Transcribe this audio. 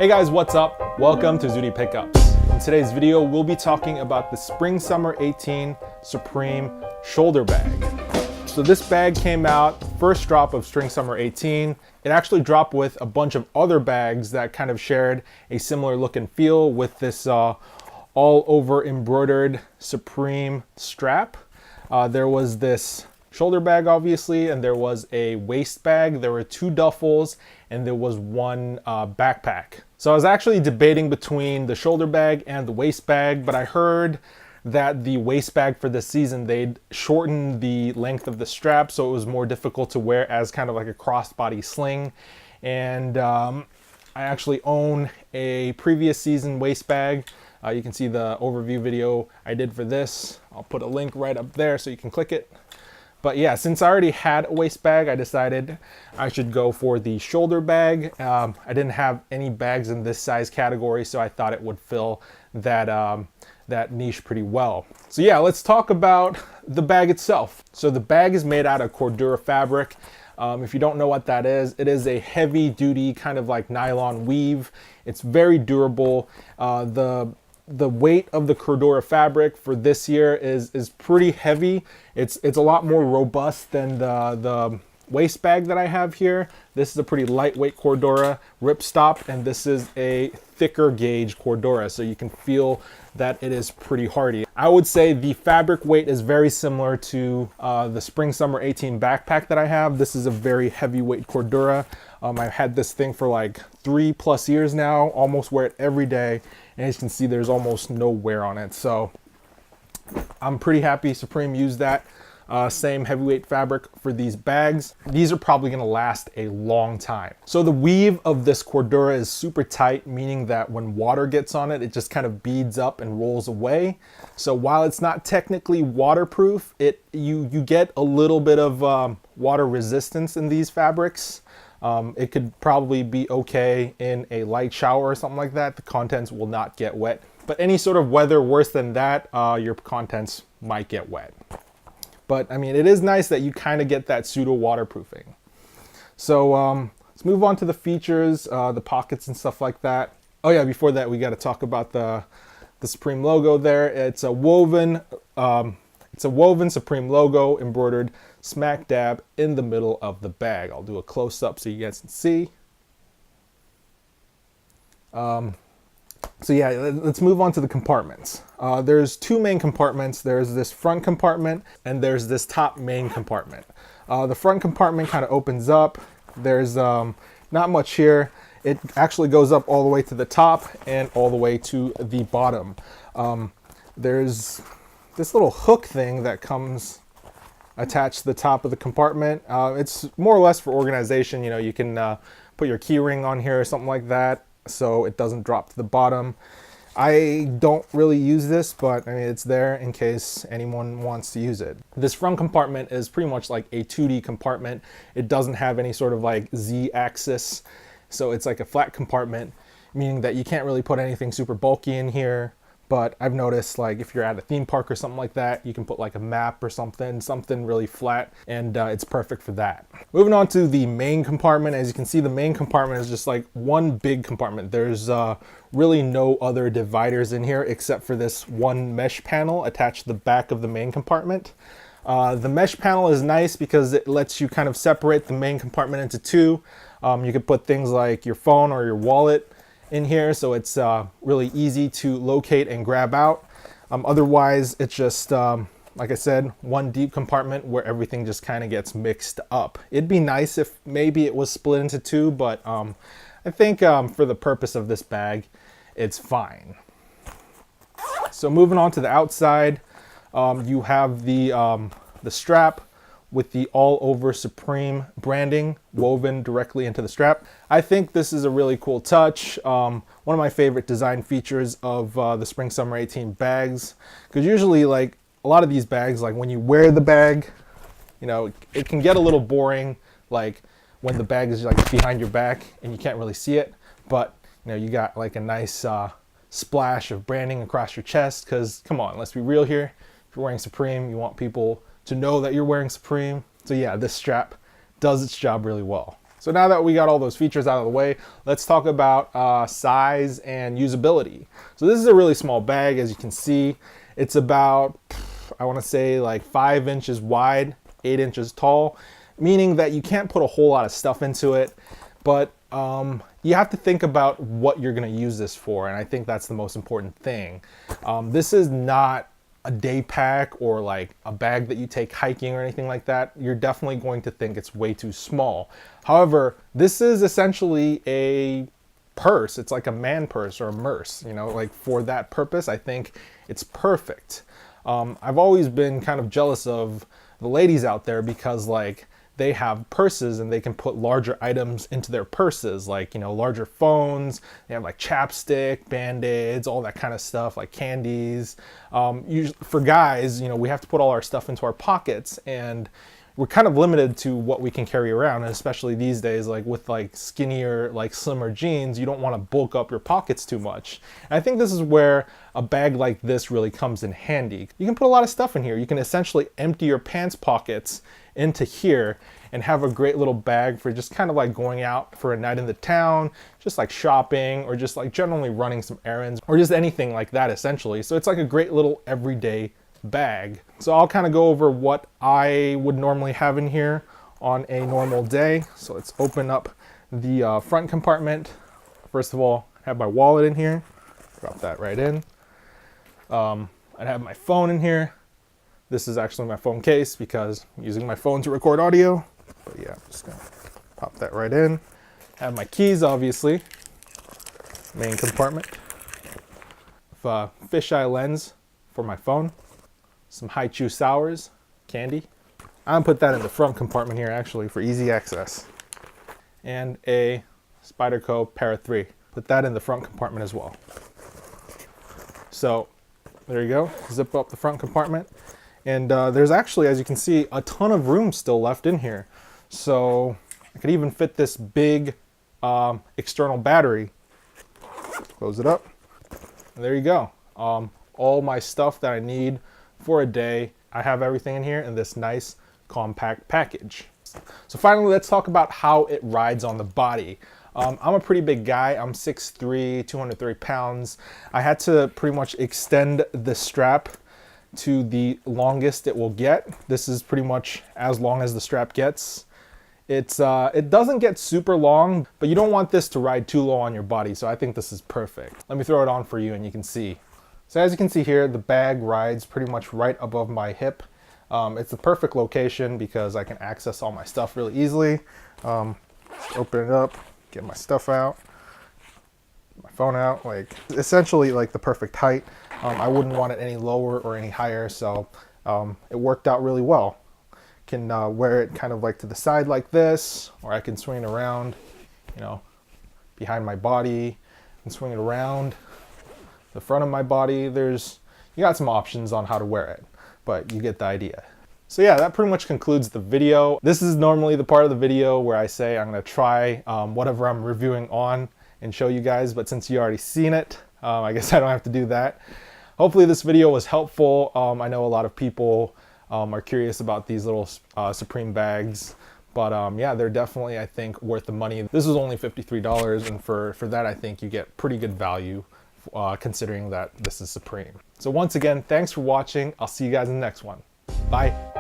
Hey guys, what's up? Welcome to Zudi Pickups. In today's video, we'll be talking about the Spring Summer 18 Supreme shoulder bag. So this bag came out, first drop of Spring Summer 18. It actually dropped with a bunch of other bags that kind of shared a similar look and feel with this all over embroidered Supreme strap. There was this shoulder bag obviously, and there was a waist bag, there were two duffels, and there was one backpack. So I was actually debating between the shoulder bag and the waist bag, but I heard that the waist bag for this season, they'd shortened the length of the strap, so it was more difficult to wear as kind of like a crossbody sling. And I actually own a previous season waist bag. You can see the overview video I did for this. I'll put a link right up there so you can click it. But yeah, since I already had a waist bag, I decided I should go for the shoulder bag. I didn't have any bags in this size category, so I thought it would fill that, that niche pretty well. So yeah, let's talk about the bag itself. So the bag is made out of Cordura fabric. If you don't know what that is, it is a heavy duty kind of like nylon weave. It's very durable. The weight of the Cordura fabric for this year is pretty heavy. It's a lot more robust than the waist bag that I have here. This is a pretty lightweight Cordura ripstop, and this is a thicker gauge Cordura, so you can feel that it is pretty hardy. I would say the fabric weight is very similar to the Spring Summer 18 backpack that I have. This is a very heavyweight Cordura. I've had this thing for like 3+ years now, almost wear it every day, and as you can see, there's almost no wear on it. So I'm pretty happy Supreme used that same heavyweight fabric for these bags. These are probably gonna last a long time. So the weave of this Cordura is super tight, meaning that when water gets on it, it just kind of beads up and rolls away. So while it's not technically waterproof, you get a little bit of water resistance in these fabrics. It could probably be okay in a light shower or something like that. The contents will not get wet. But any sort of weather worse than that, your contents might get wet. But I mean, it is nice that you kind of get that pseudo waterproofing. So let's move on to the features, the pockets and stuff like that. Oh yeah, before that, we got to talk about the Supreme logo there. It's a woven Supreme logo embroidered smack dab in the middle of the bag. I'll do a close up so you guys can see. So yeah, let's move on to the compartments. There's two main compartments. There's this front compartment and there's this top main compartment. The front compartment kind of opens up. There's not much here. It actually goes up all the way to the top and all the way to the bottom. There's this little hook thing that comes attached to the top of the compartment. It's more or less for organization. You know, you can put your key ring on here or something like that, so it doesn't drop to the bottom. I don't really use this, but I mean, it's there in case anyone wants to use it. This front compartment is pretty much like a 2D compartment. It doesn't have any sort of like Z-axis, so it's like a flat compartment, meaning that you can't really put anything super bulky in here. But I've noticed, like, if you're at a theme park or something like that, you can put like a map or something really flat, and it's perfect for that. Moving on to the main compartment. As you can see, the main compartment is just like one big compartment. There's really no other dividers in here except for this one mesh panel attached to the back of the main compartment. The mesh panel is nice because it lets you kind of separate the main compartment into two. You could put things like your phone or your wallet in here, so it's really easy to locate and grab out. Otherwise, it's just, like I said, one deep compartment where everything just kind of gets mixed up. It'd be nice if maybe it was split into two, but I think for the purpose of this bag, it's fine. So moving on to the outside, you have the strap with the all over Supreme branding woven directly into the strap. I think this is a really cool touch. One of my favorite design features of the Spring Summer 18 bags, because usually like a lot of these bags, like when you wear the bag, you know, it can get a little boring, like when the bag is like behind your back and you can't really see it, but you know, you got like a nice splash of branding across your chest, because come on, let's be real here. If you're wearing Supreme, you want people to know that you're wearing Supreme. So yeah, this strap does its job really well. So now that we got all those features out of the way, let's talk about size and usability. So this is a really small bag, as you can see. It's about, I want to say like 5 inches wide, 8 inches tall, meaning that you can't put a whole lot of stuff into it, but you have to think about what you're going to use this for, and I think that's the most important thing. This is not a day pack or like a bag that you take hiking or anything like that. You're definitely going to think it's way too small. However, this is essentially a purse. It's like a man purse or a merce, you know, like for that purpose, I think it's perfect. I've always been kind of jealous of the ladies out there because like they have purses and they can put larger items into their purses, like, you know, larger phones. They have like chapstick, Band-Aids, all that kind of stuff, like candies. Usually, for guys, you know, we have to put all our stuff into our pockets, and we're kind of limited to what we can carry around, and especially these days, like with like skinnier, like slimmer jeans, you don't want to bulk up your pockets too much. And I think this is where a bag like this really comes in handy. You can put a lot of stuff in here. You can essentially empty your pants pockets into here and have a great little bag for just kind of like going out for a night in the town, just like shopping, or just like generally running some errands, or just anything like that essentially. So it's like a great little everyday bag. So I'll kind of go over what I would normally have in here on a normal day. So let's open up the front compartment. First of all, I have my wallet in here. Drop that right in. I'd have my phone in here. This is actually my phone case because I'm using my phone to record audio. But yeah, I'm just gonna pop that right in. Have my keys, obviously. Main compartment. Fisheye lens for my phone. Some Haichu sours, candy. I'm gonna put that in the front compartment here actually for easy access. And a Spyderco Para 3. Put that in the front compartment as well. So there you go, zip up the front compartment. And there's actually, as you can see, a ton of room still left in here. So I could even fit this big external battery. Close it up. And there you go. All my stuff that I need for a day. I have everything in here in this nice compact package. So finally, let's talk about how it rides on the body. I'm a pretty big guy. I'm 6'3", 230 pounds. I had to pretty much extend the strap to the longest it will get. This is pretty much as long as the strap gets. It doesn't get super long, but you don't want this to ride too low on your body, so I think this is perfect. Let me throw it on for you and you can see. So as you can see here, the bag rides pretty much right above my hip. It's the perfect location because I can access all my stuff really easily. Open it up, get my stuff out, my phone out, like essentially like the perfect height. I wouldn't want it any lower or any higher, so it worked out really well. Can wear it kind of like to the side like this, or I can swing it around, you know, behind my body and swing it around the front of my body. You got some options on how to wear it, but you get the idea. So yeah, that pretty much concludes the video. This is normally the part of the video where I say I'm gonna try whatever I'm reviewing on and show you guys, but since you already seen it, I guess I don't have to do that. Hopefully this video was helpful. I know a lot of people are curious about these little Supreme bags, but yeah, they're definitely, I think, worth the money. This is only $53, and for that, I think you get pretty good value considering that this is Supreme. So once again, thanks for watching. I'll see you guys in the next one. Bye.